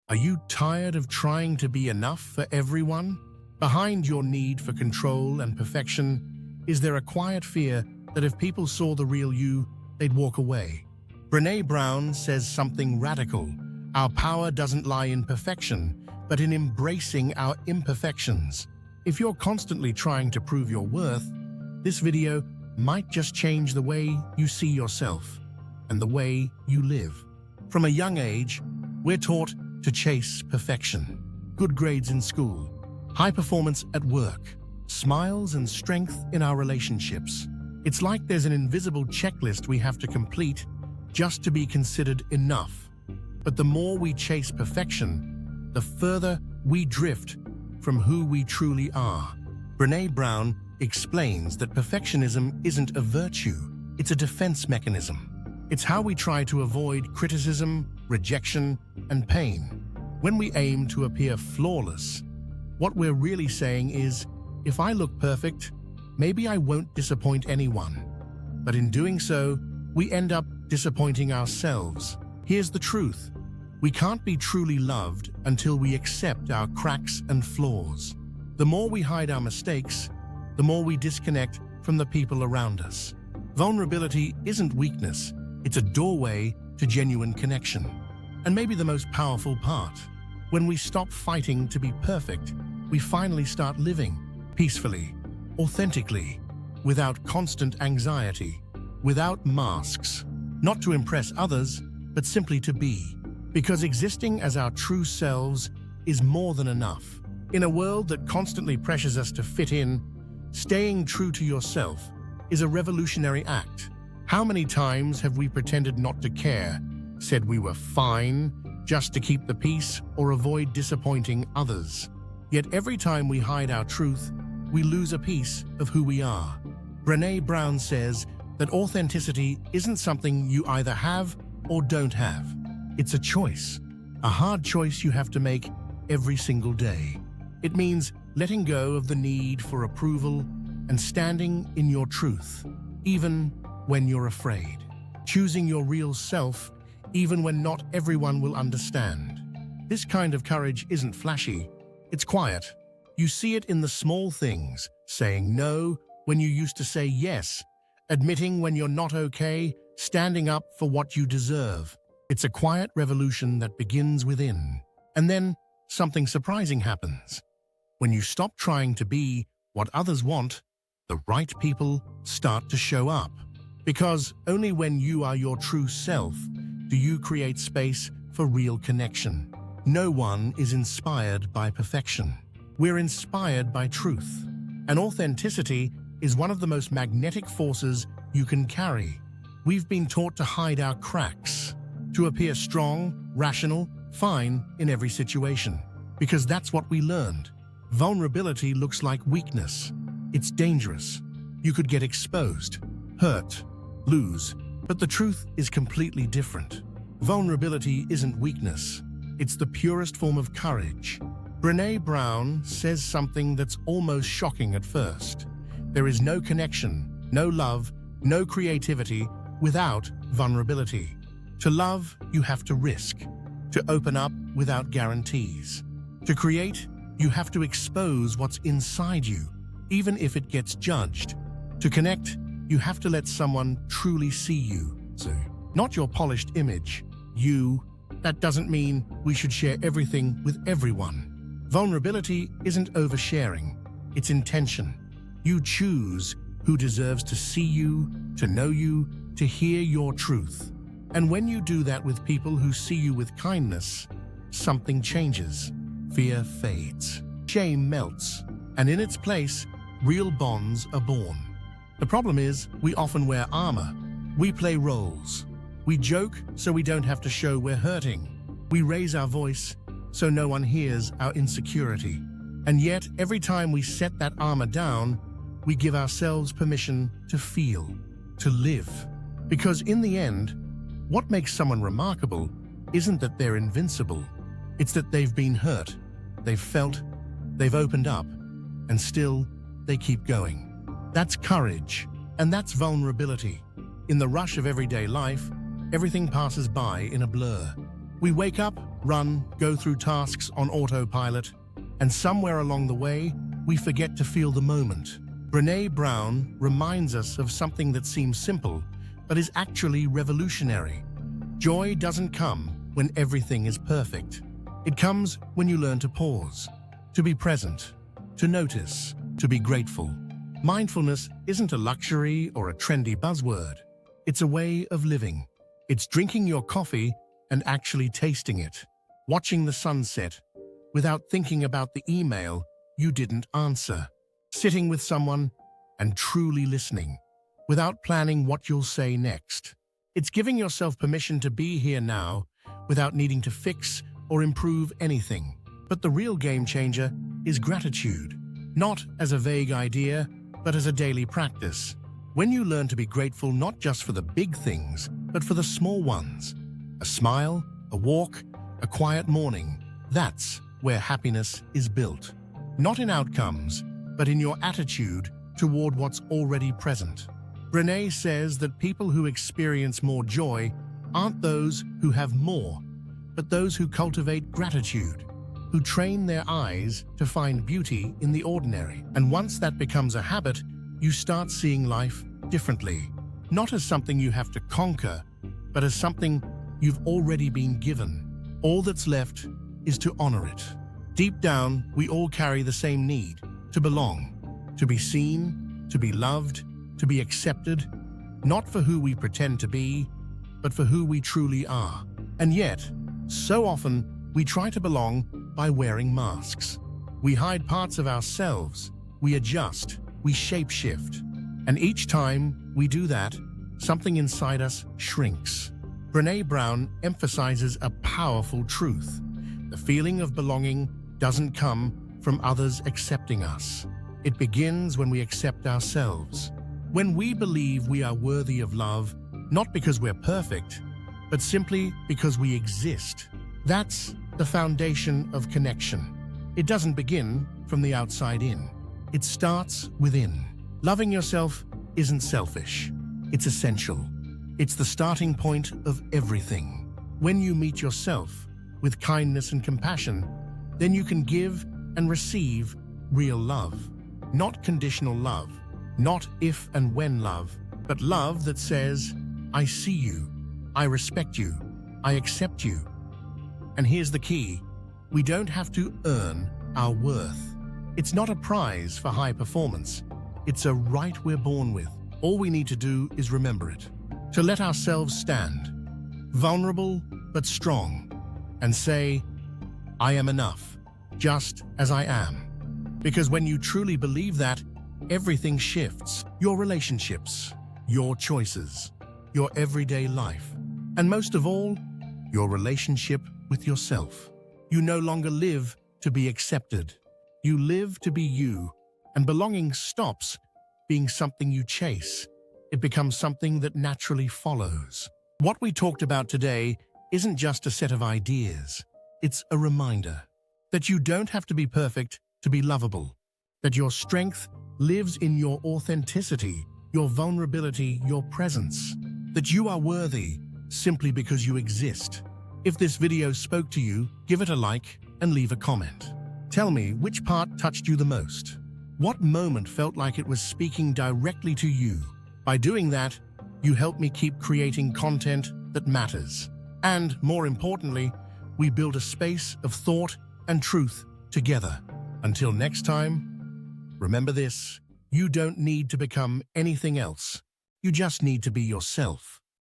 Are you tired of trying to be enough for everyone? Behind your need for control and perfection, is there a quiet fear that if people saw the real you, they'd walk away? Brené Brown says something radical. Our power doesn't lie in perfection, but in embracing our imperfections. If you're constantly trying to prove your worth, this video might just change the way you see yourself and the way you live. From a young age, we're taught to chase perfection. Good grades in school, high performance at work, smiles and strength in our relationships. It's like there's an invisible checklist we have to complete just to be considered enough. But the more we chase perfection, the further we drift from who we truly are. Brené Brown explains that perfectionism isn't a virtue, it's a defense mechanism. It's how we try to avoid criticism, rejection, and pain. When we aim to appear flawless, what we're really saying is, if I look perfect, maybe I won't disappoint anyone. But in doing so, we end up disappointing ourselves. Here's the truth. We can't be truly loved until we accept our cracks and flaws. The more we hide our mistakes, the more we disconnect from the people around us. Vulnerability isn't weakness, it's a doorway to genuine connection. And maybe the most powerful part, when we stop fighting to be perfect, we finally start living peacefully, authentically, without constant anxiety, without masks, not to impress others, but simply to be. Because existing as our true selves is more than enough. In a world that constantly pressures us to fit in, staying true to yourself is a revolutionary act. How many times have we pretended not to care, said we were fine, just to keep the peace or avoid disappointing others? Yet every time we hide our truth, we lose a piece of who we are. Brené Brown says that authenticity isn't something you either have or don't have. It's a choice, a hard choice you have to make every single day. It means letting go of the need for approval and standing in your truth, even when you're afraid. Choosing your real self, even when not everyone will understand. This kind of courage isn't flashy, it's quiet. You see it in the small things, saying no when you used to say yes, admitting when you're not okay, standing up for what you deserve. It's a quiet revolution that begins within. And then something surprising happens. When you stop trying to be what others want, the right people start to show up. Because only when you are your true self do you create space for real connection. No one is inspired by perfection. We're inspired by truth. And authenticity is one of the most magnetic forces you can carry. We've been taught to hide our cracks, to appear strong, rational, fine in every situation. Because that's what we learned. Vulnerability looks like weakness. It's dangerous. You could get exposed, hurt, lose. But the truth is completely different. Vulnerability isn't weakness. It's the purest form of courage. Brené Brown says something that's almost shocking at first. There is no connection, no love, no creativity without vulnerability. To love, you have to risk. To open up without guarantees. To create, you have to expose what's inside you, even if it gets judged. To connect, you have to let someone truly see you. So, not your polished image. You. That doesn't mean we should share everything with everyone. Vulnerability isn't oversharing, it's intention. You choose who deserves to see you, to know you, to hear your truth. And when you do that with people who see you with kindness, something changes. Fear fades. Shame melts. And in its place, real bonds are born. The problem is, we often wear armor. We play roles. We joke so we don't have to show we're hurting. We raise our voice so no one hears our insecurity. And yet, every time we set that armor down, we give ourselves permission to feel, to live. Because in the end, what makes someone remarkable isn't that they're invincible. It's that they've been hurt, they've felt, they've opened up, and still they keep going. That's courage, and that's vulnerability. In the rush of everyday life, everything passes by in a blur. We wake up, run, go through tasks on autopilot, and somewhere along the way, we forget to feel the moment. Brené Brown reminds us of something that seems simple, but is actually revolutionary. Joy doesn't come when everything is perfect. It comes when you learn to pause, to be present, to notice, to be grateful. Mindfulness isn't a luxury or a trendy buzzword. It's a way of living. It's drinking your coffee and actually tasting it, watching the sunset without thinking about the email you didn't answer, sitting with someone and truly listening without planning what you'll say next. It's giving yourself permission to be here now without needing to fix or improve anything. But the real game changer is gratitude, not as a vague idea, but as a daily practice. When you learn to be grateful not just for the big things, but for the small ones, a smile, a walk, a quiet morning, that's where happiness is built. Not in outcomes, but in your attitude toward what's already present. Brene says that people who experience more joy aren't those who have more, but those who cultivate gratitude, who train their eyes to find beauty in the ordinary. And once that becomes a habit, you start seeing life differently, not as something you have to conquer, but as something you've already been given. All that's left is to honor it. Deep down, we all carry the same need: to belong, to be seen, to be loved, to be accepted, not for who we pretend to be, but for who we truly are. And yet, so often, we try to belong by wearing masks. We hide parts of ourselves, we adjust, we shape-shift. And each time we do that, something inside us shrinks. Brené Brown emphasizes a powerful truth. The feeling of belonging doesn't come from others accepting us. It begins when we accept ourselves. When we believe we are worthy of love, not because we're perfect, but simply because we exist. That's the foundation of connection. It doesn't begin from the outside in. It starts within. Loving yourself isn't selfish. It's essential. It's the starting point of everything. When you meet yourself with kindness and compassion, then you can give and receive real love. Not conditional love, not if and when love, but love that says, I see you, I respect you, I accept you. And here's the key: we don't have to earn our worth. It's not a prize for high performance. It's a right we're born with. All we need to do is remember it. To let ourselves stand, vulnerable but strong, and say, I am enough, just as I am. Because when you truly believe that, everything shifts. Your relationships, your choices, your everyday life, and most of all, your relationship with yourself. You no longer live to be accepted. You live to be you, and belonging stops being something you chase. It becomes something that naturally follows. What we talked about today isn't just a set of ideas. It's a reminder that you don't have to be perfect to be lovable, that your strength lives in your authenticity, your vulnerability, your presence, that you are worthy simply because you exist. If this video spoke to you, give it a like and leave a comment. Tell me which part touched you the most. What moment felt like it was speaking directly to you? By doing that, you help me keep creating content that matters. And more importantly, we build a space of thought and truth together. Until next time, remember this: you don't need to become anything else. You just need to be yourself.